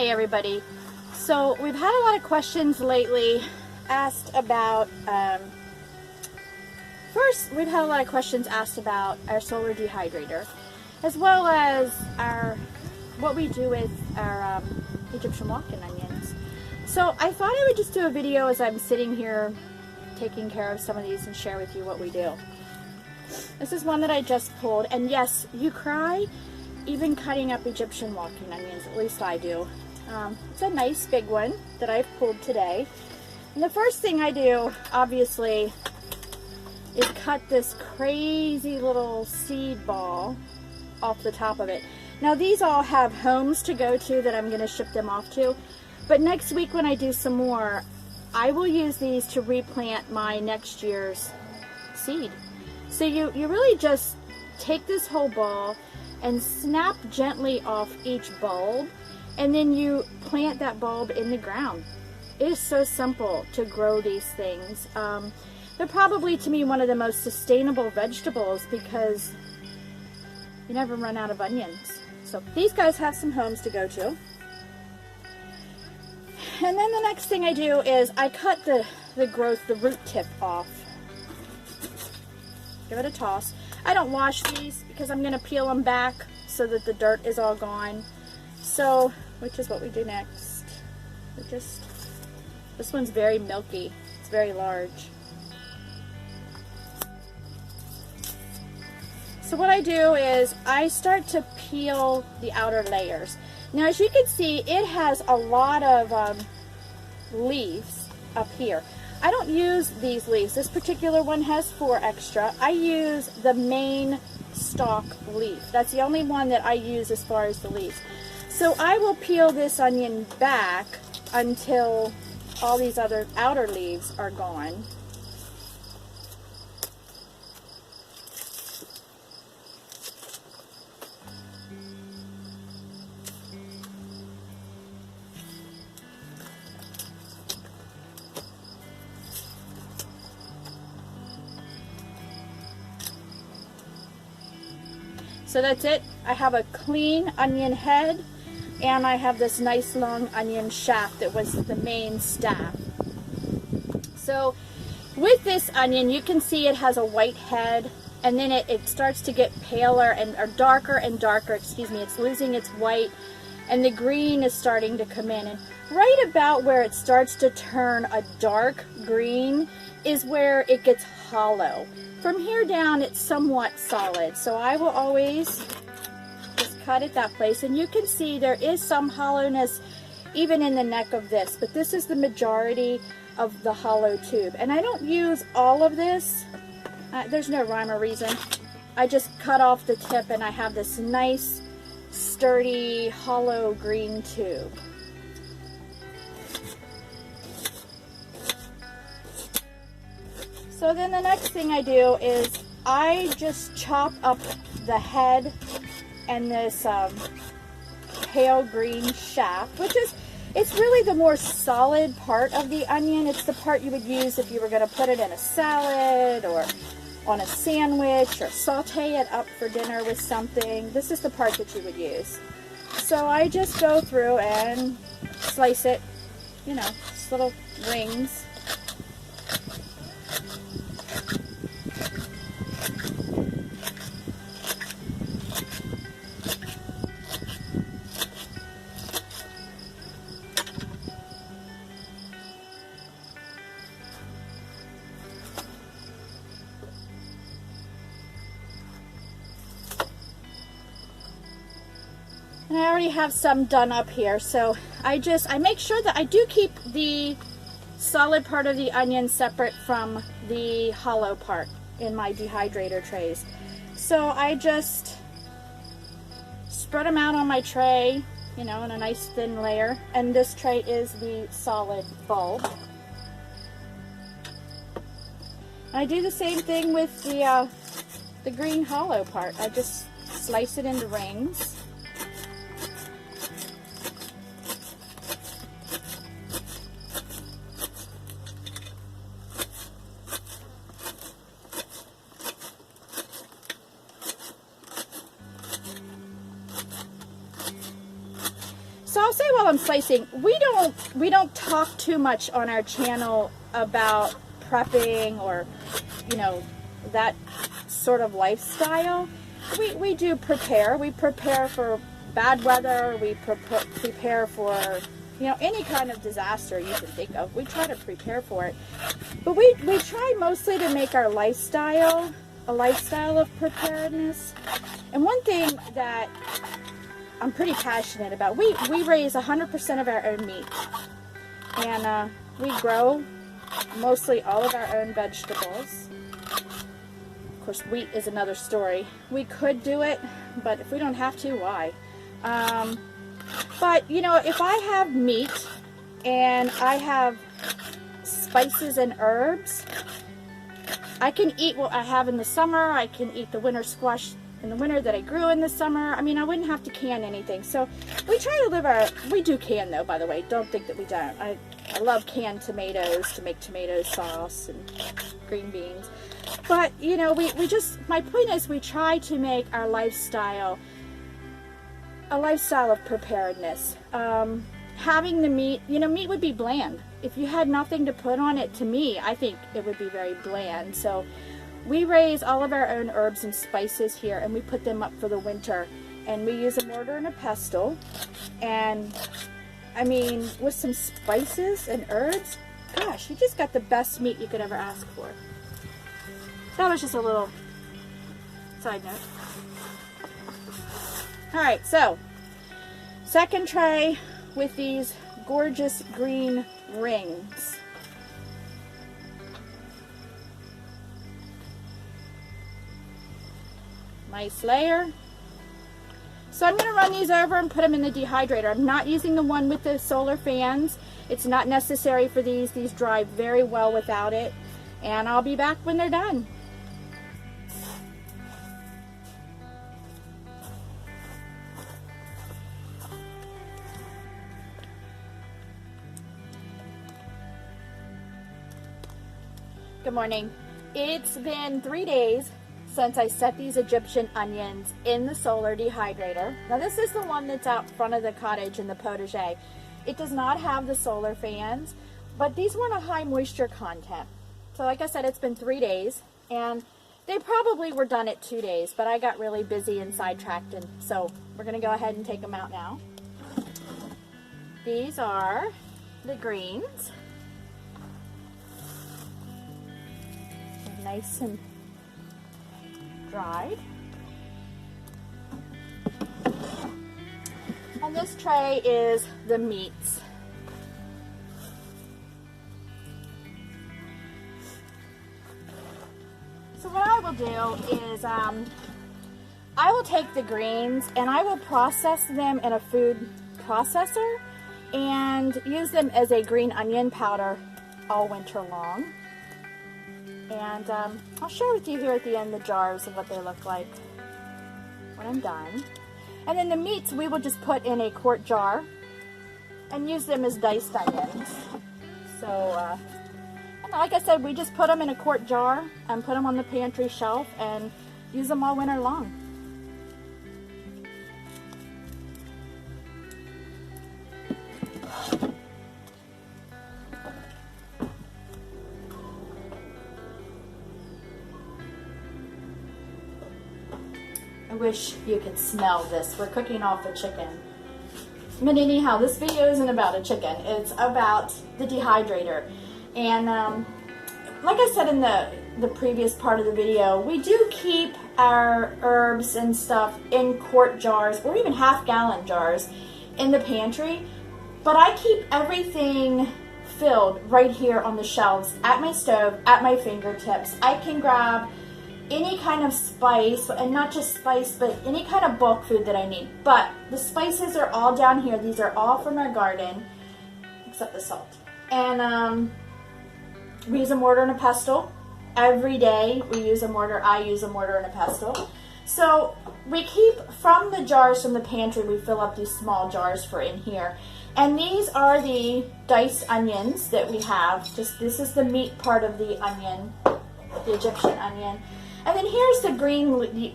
Hey everybody. So we've had a lot of questions lately asked about, first we've had a lot of questions asked about our solar dehydrator, as well as what we do with our Egyptian walking onions. So I thought I would just do a video as I'm sitting here taking care of some of these and share with you what we do. This is one that I just pulled, and yes, you cry even cutting up Egyptian walking onions, at least I do. It's a nice big one that I've pulled today. And the first thing I do, obviously, is cut this crazy little seed ball off the top of it. Now these all have homes to go to that I'm going to ship them off to, but next week when I do some more, I will use these to replant my next year's seed. So you really just take this whole ball and snap gently off each bulb, and then you plant that bulb in the ground. It is so simple to grow these things. They're probably, to me, one of the most sustainable vegetables because you never run out of onions. So these guys have some homes to go to. And then the next thing I do is I cut the root tip off. Give it a toss. I don't wash these because I'm going to peel them back so that the dirt is all gone. So, which is what we do next. This one's very milky. It's very large. So what I do is I start to peel the outer layers. Now as you can see, it has a lot of leaves up here. I don't use these leaves. This particular one has 4 extra. I use the main stalk leaf. That's the only one that I use as far as the leaves. So I will peel this onion back until all these other outer leaves are gone. So that's it. I have a clean onion head, and I have this nice long onion shaft that was the main staff. So with this onion, you can see it has a white head, and then it starts to get paler or darker and darker, it's losing its white, and the green is starting to come in. And right about where it starts to turn a dark green is where it gets hollow. From here down, it's somewhat solid, so I will always just cut at that place. And you can see there is some hollowness even in the neck of this, but this is the majority of the hollow tube. And I don't use all of this. There's no rhyme or reason. I just cut off the tip, and I have this nice, sturdy, hollow green tube. So then the next thing I do is I just chop up the head and this pale green shaft, it's really the more solid part of the onion. It's the part you would use if you were going to put it in a salad or on a sandwich or saute it up for dinner with something. This is the part that you would use. So I just go through and slice it, just little rings. And I already have some done up here, so I make sure that I do keep the solid part of the onion separate from the hollow part in my dehydrator trays. So I just spread them out on my tray, in a nice thin layer. And this tray is the solid bulb. And I do the same thing with the green hollow part. I just slice it into rings. say while I'm slicing, we don't talk too much on our channel about prepping or, you know, that sort of lifestyle. We do prepare. We prepare for bad weather. We prepare for, you know, any kind of disaster you can think of. We try to prepare for it. But we try mostly to make our lifestyle a lifestyle of preparedness. And one thing that I'm pretty passionate about, we raise 100% of our own meat. And we grow mostly all of our own vegetables. Of course, wheat is another story. We could do it, but if we don't have to, why? But, you know, if I have meat and I have spices and herbs, I can eat what I have in the summer. I can eat the winter squash in the winter that I grew in the summer. I mean, I wouldn't have to can anything. So we try to live we do can though, by the way. Don't think that we don't. I love canned tomatoes to make tomato sauce and green beans. But, you know, my point is we try to make our lifestyle a lifestyle of preparedness. Having the meat, you know, meat would be bland. If you had nothing to put on it, to me, I think it would be very bland. So we raise all of our own herbs and spices here, and we put them up for the winter. And we use a mortar and a pestle. And, I mean, with some spices and herbs, gosh, you just got the best meat you could ever ask for. That was just a little side note. Alright, so, second tray with these gorgeous green rings. Nice layer. So I'm going to run these over and put them in the dehydrator. I'm not using the one with the solar fans. It's not necessary for these. These dry very well without it. And I'll be back when they're done. Good morning. It's been 3 days since I set these Egyptian onions in the solar dehydrator. Now this is the one that's out front of the cottage in the potager. It does not have the solar fans, but these want a high moisture content. So like I said, it's been 3 days, and they probably were done at 2 days, but I got really busy and sidetracked, and so we're gonna go ahead and take them out now. These are the greens. Nice and dried. And this tray is the meats. So what I will do is I will take the greens and I will process them in a food processor and use them as a green onion powder all winter long. And I'll share with you here at the end the jars of what they look like when I'm done. And then the meats we will just put in a quart jar and use them as diced onions. So, and like I said, we just put them in a quart jar and put them on the pantry shelf and use them all winter long. I wish you could smell this. We're cooking off a chicken. But anyhow, this video isn't about a chicken. It's about the dehydrator. And like I said in the previous part of the video, we do keep our herbs and stuff in quart jars or even half-gallon jars in the pantry. But I keep everything filled right here on the shelves at my stove, at my fingertips. I can grab any kind of spice, and not just spice, but any kind of bulk food that I need. But the spices are all down here. These are all from our garden, except the salt. And we use a mortar and a pestle. Every day we use a mortar. I use a mortar and a pestle. So we keep from the jars from the pantry, we fill up these small jars for in here. And these are the diced onions that we have. Just this is the meat part of the onion, the Egyptian onion. And then here's the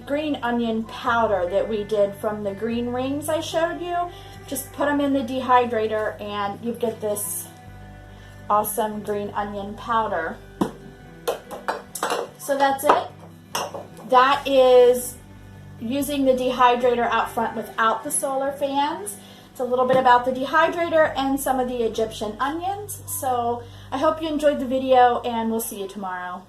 green onion powder that we did from the green rings I showed you. Just put them in the dehydrator and you get this awesome green onion powder. So that's it. That is using the dehydrator out front without the solar fans. It's a little bit about the dehydrator and some of the Egyptian onions. So I hope you enjoyed the video and we'll see you tomorrow.